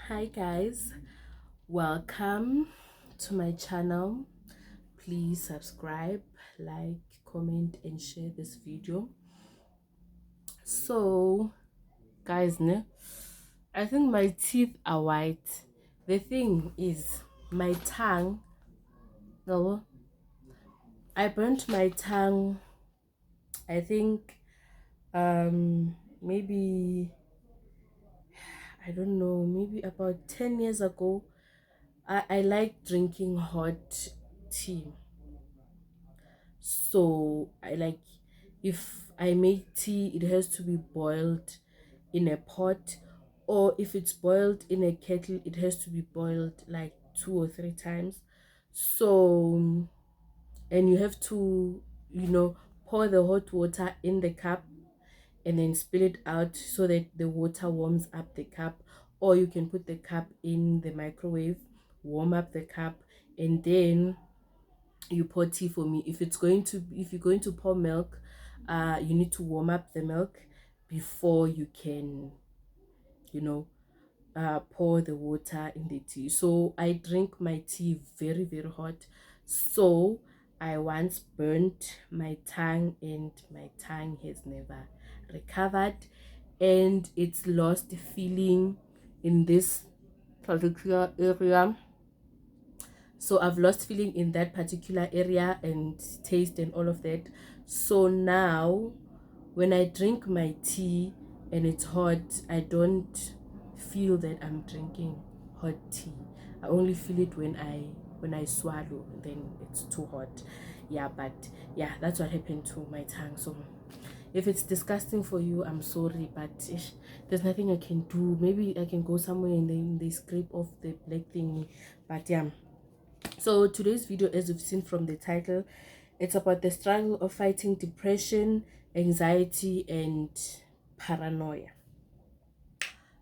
Hi guys, welcome to my channel. Please subscribe, like, comment and share this video. So guys, I think my teeth are white. The thing is, my tongue, no, I burnt my tongue, I think maybe, I don't know, maybe about 10 years ago. I like drinking hot tea. So I like, if I make tea, it has to be boiled in a pot, or if it's boiled in a kettle, it has to be boiled like 2 or 3 times. So, and you have to, pour the hot water in the cup and then spill it out so that the water warms up the cup, or you can put the cup in the microwave, warm up the cup, and then you pour tea. For me, if you're going to pour milk, you need to warm up the milk before you can, you know pour the water in the tea. So I drink my tea very, very hot. So I once burnt my tongue, and my tongue has never recovered, and it's lost feeling in this particular area. So I've lost feeling in that particular area and taste and all of that. So now when I drink my tea and it's hot, I don't feel that I'm drinking hot tea. I only feel it when I swallow, then it's too hot. Yeah, but yeah, that's what happened to my tongue. So if it's disgusting for you, I'm sorry, but there's nothing I can do. Maybe I can go somewhere and then they scrape off the black thingy. But yeah, so today's video, as you've seen from the title, it's about the struggle of fighting depression, anxiety and paranoia.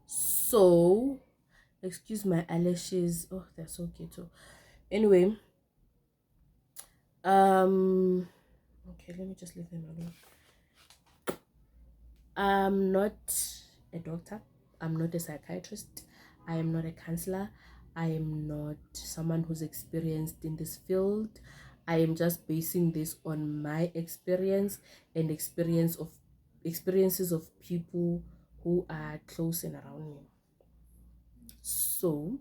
So excuse my eyelashes, oh they're so cute. Anyway, okay, let me just leave them alone. I'm not a doctor, I'm not a psychiatrist, I am not a counselor, I am not someone who's experienced in this field. I am just basing this on my experience and experiences of people who are close and around me. So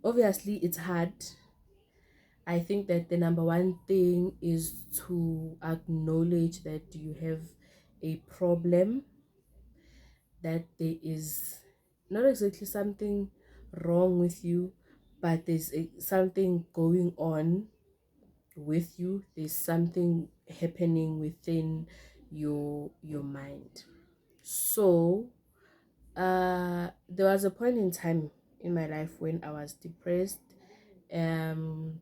obviously it's hard. I think that the number one thing is to acknowledge that you have a problem, that there is not exactly something wrong with you, but there's something going on with you. There's something happening within your mind. So there was a point in time in my life when I was depressed. um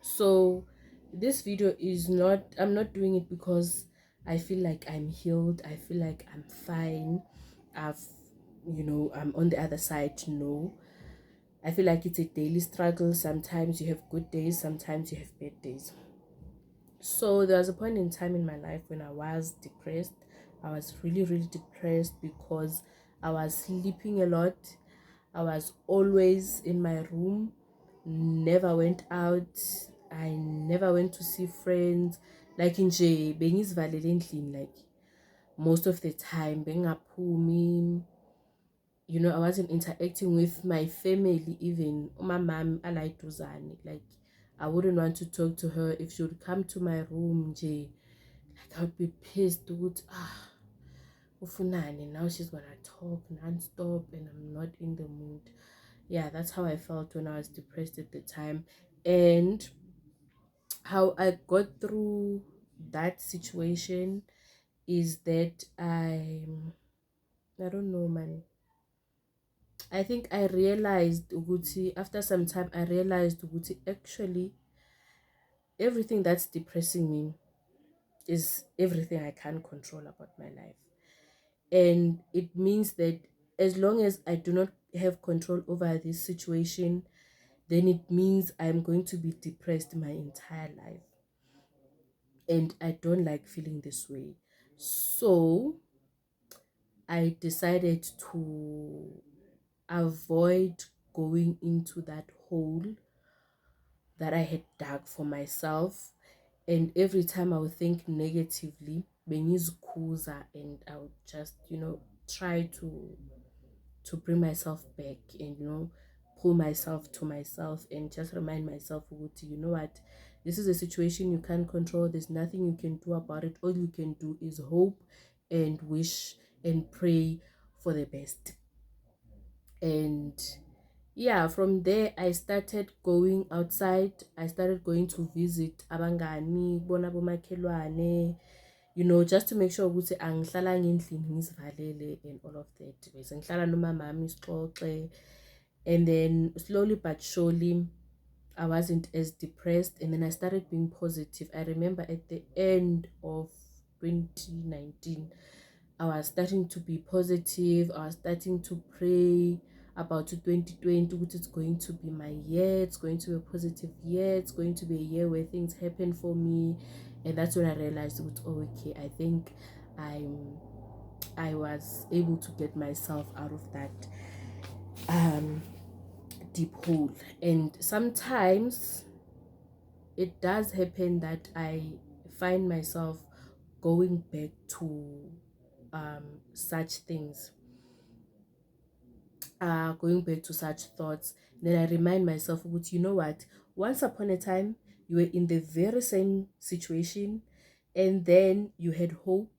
so this video is not, I'm not doing it because I feel like I'm healed, I feel like I'm fine, I've, I'm on the other side. No, I feel like it's a daily struggle. Sometimes you have good days, sometimes you have bad days. So there was a point in time in my life when I was depressed. I was really, really depressed because I was sleeping a lot. I was always in my room, never went out. I never went to see friends. Like nje bengizivalele endlini, like most of the time bengaphumi. I wasn't interacting with my family. Even my mom, I like Duzani. Like I wouldn't want to talk to her. If she would come to my room, like I would be pissed. Ufunani, now she's gonna talk non-stop and I'm not in the mood. Yeah, that's how I felt when I was depressed at the time. And how I got through that situation is that I don't know, man. I think I realized Uguti, after some time I realized Uguti, actually everything that's depressing me is everything I can't control about my life. And it means that as long as I do not have control over this situation, then it means I'm going to be depressed my entire life. And I don't like feeling this way. So I decided to avoid going into that hole that I had dug for myself. And every time I would think negatively, bengizikhuthaza, and I would just, try to bring myself back and, pull myself to myself and just remind myself, you know what, this is a situation you can't control. There's nothing you can do about it. All you can do is hope and wish and pray for the best. And yeah, from there I started going outside. I started going to visit abangani, bona bomakhelwane, just to make sure ukuthi angihlalanga endlini ngizivalele and all of that. Bese ngihlala nomamami sixoxe. And then slowly but surely I wasn't as depressed, and then I started being positive. I remember at the end of 2019 I was starting to be positive. I was starting to pray about 2020, which is going to be my year. It's going to be a positive year. It's going to be a year where things happen for me. And that's when I realized, oh, okay, I think I was able to get myself out of that deep hole. And sometimes it does happen that I find myself going back to such things, going back to such thoughts. Then I remind myself, you know what, once upon a time you were in the very same situation, and then you had hope,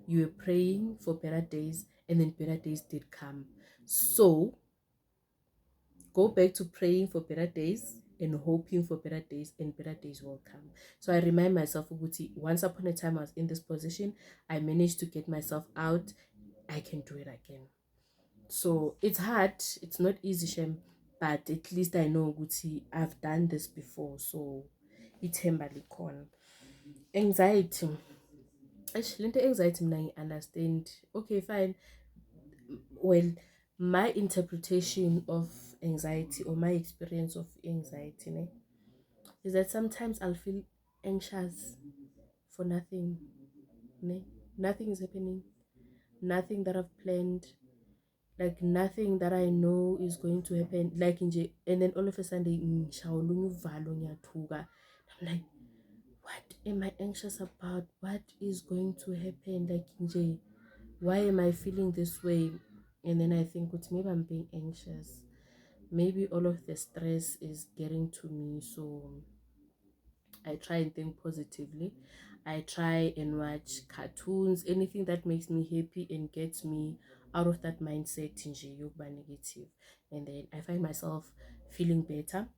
you were praying for better days, and then better days did come. So go back to praying for better days and hoping for better days, and better days will come. So I remind myself, once upon a time I was in this position, I managed to get myself out, I can do it again. So it's hard, it's not easy, Shem, but at least I know Guti, I've done this before. So it's likhona. Anxiety. Actually, the anxiety I understand. Okay, fine. Well, my interpretation of anxiety, or my experience of anxiety, ne, is that sometimes I'll feel anxious for nothing. Ne? Nothing is happening. Nothing that I've planned, like nothing that I know is going to happen, like and then all of a sudden I'm like, what am I anxious about? What is going to happen? Like why am I feeling this way? And then I think, maybe I'm being anxious, maybe all of the stress is getting to me. So I try and think positively. I try and watch cartoons, anything that makes me happy and gets me out of that mindset nje yokuba negative. And then I find myself feeling better.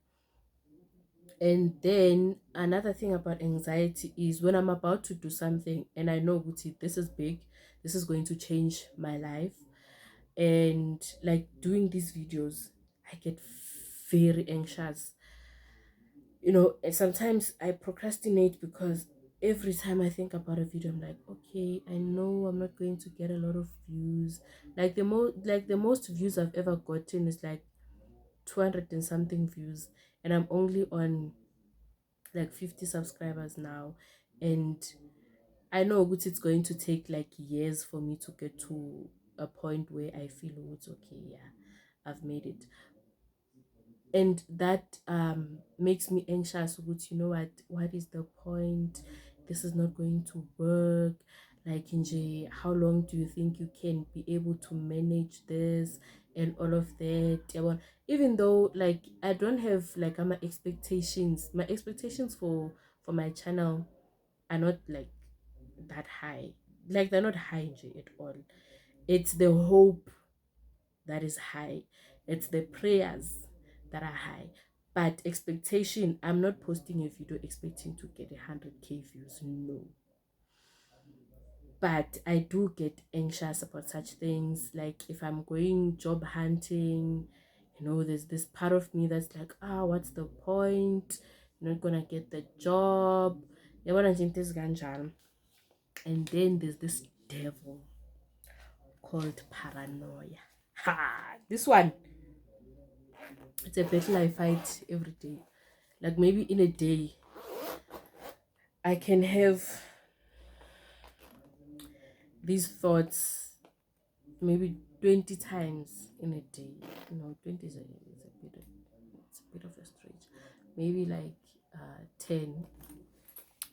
And then another thing about anxiety is when I'm about to do something and I know, this is big, this is going to change my life. And like doing these videos, I get very anxious. And sometimes I procrastinate because every time I think about a video, I'm like, okay, I know I'm not going to get a lot of views. Like the most views I've ever gotten is like 200 and something views, and I'm only on like 50 subscribers now. And I know it's going to take like years for me to get to a point where I feel, it's okay, yeah, I've made it. And that makes me anxious. You know what is the point? This is not going to work. Like how long do you think you can be able to manage this and all of that? Even though like I don't have like my expectations for my channel are not like that high. Like they're not high at all. It's the hope that is high. It's the prayers that are high. But expectation, I'm not posting a video expecting to get 100k views. No. But I do get anxious about such things. Like if I'm going job hunting, there's this part of me that's like, what's the point? You're not gonna get the job. And then there's this devil called paranoia. This one, it's a battle I fight every day. Like maybe in a day I can have these thoughts maybe 20 times in a day. No, 20 is it's a bit of a stretch. Maybe like 10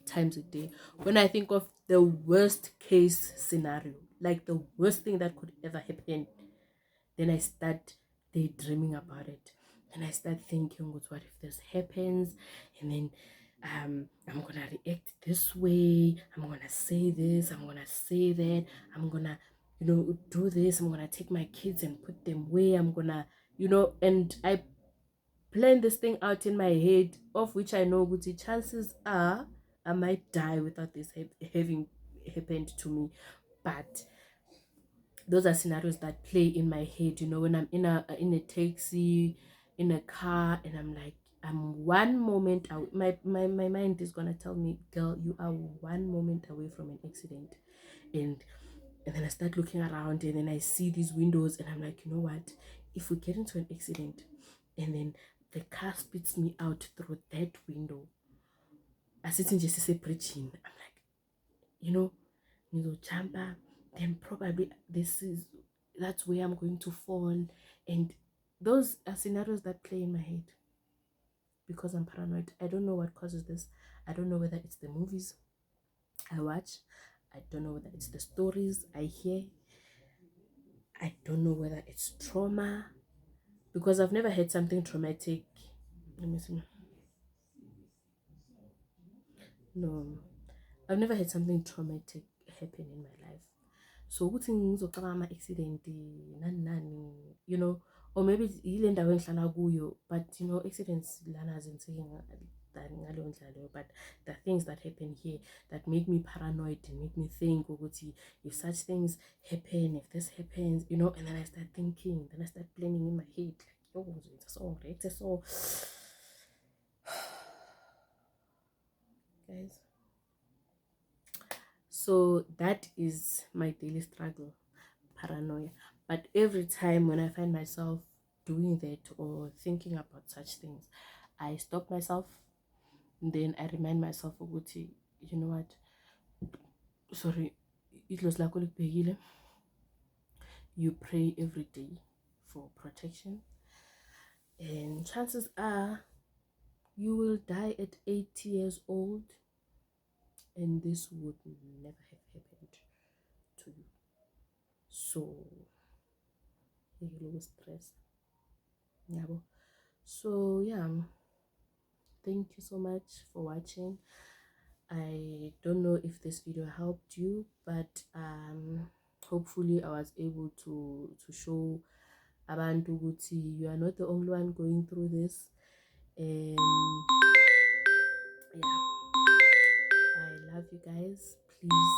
times a day. When I think of the worst case scenario, like the worst thing that could ever happen, then I start daydreaming about it. And I start thinking, what if this happens? And then I'm gonna react this way. I'm gonna say this. I'm gonna say that. I'm gonna, do this. I'm gonna take my kids and put them away. I'm gonna, and I plan this thing out in my head, of which I know the chances are I might die without this having happened to me. But those are scenarios that play in my head, when I'm in a taxi, in a car, and I'm like, I'm one moment out. My mind is gonna tell me, girl, you are one moment away from an accident. And then I start looking around, and then I see these windows, and I'm like, you know what, if we get into an accident and then the car spits me out through that window, I sit in just say preaching, I'm like, you know jumper, then probably that's where I'm going to fall. And those are scenarios that play in my head because I'm paranoid. I don't know what causes this. I don't know whether it's the movies I watch. I don't know whether it's the stories I hear. I don't know whether it's trauma, because I've never had something traumatic. Let me see. No, I've never had something traumatic happen in my life. So ukuthi ngizocabanga ama-accident nani nani, or maybe yile ndawo engihlala kuyo, but accidents lana azenzeki ngaleyo ndlela leyo. But the things that happen here that make me paranoid and make me think ukuthi if such things happen, if this happens, and then I start thinking, then I start planning in my head like, yo, so react so. Guys, so that is my daily struggle, paranoia. But every time when I find myself doing that or thinking about such things, I stop myself, and then I remind myself, you know what, sorry, it was like you pray every day for protection, and chances are you will die at 80 years old, and this would never have happened to you. So you lose stress. Yeah. So yeah, thank you so much for watching. I don't know if this video helped you, but hopefully I was able to show abantu ukuthi you are not the only one going through this. Yeah, I love you guys. Please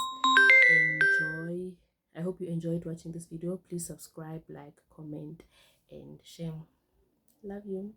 enjoy. I hope you enjoyed watching this video. Please subscribe, like, comment, and share. Love you.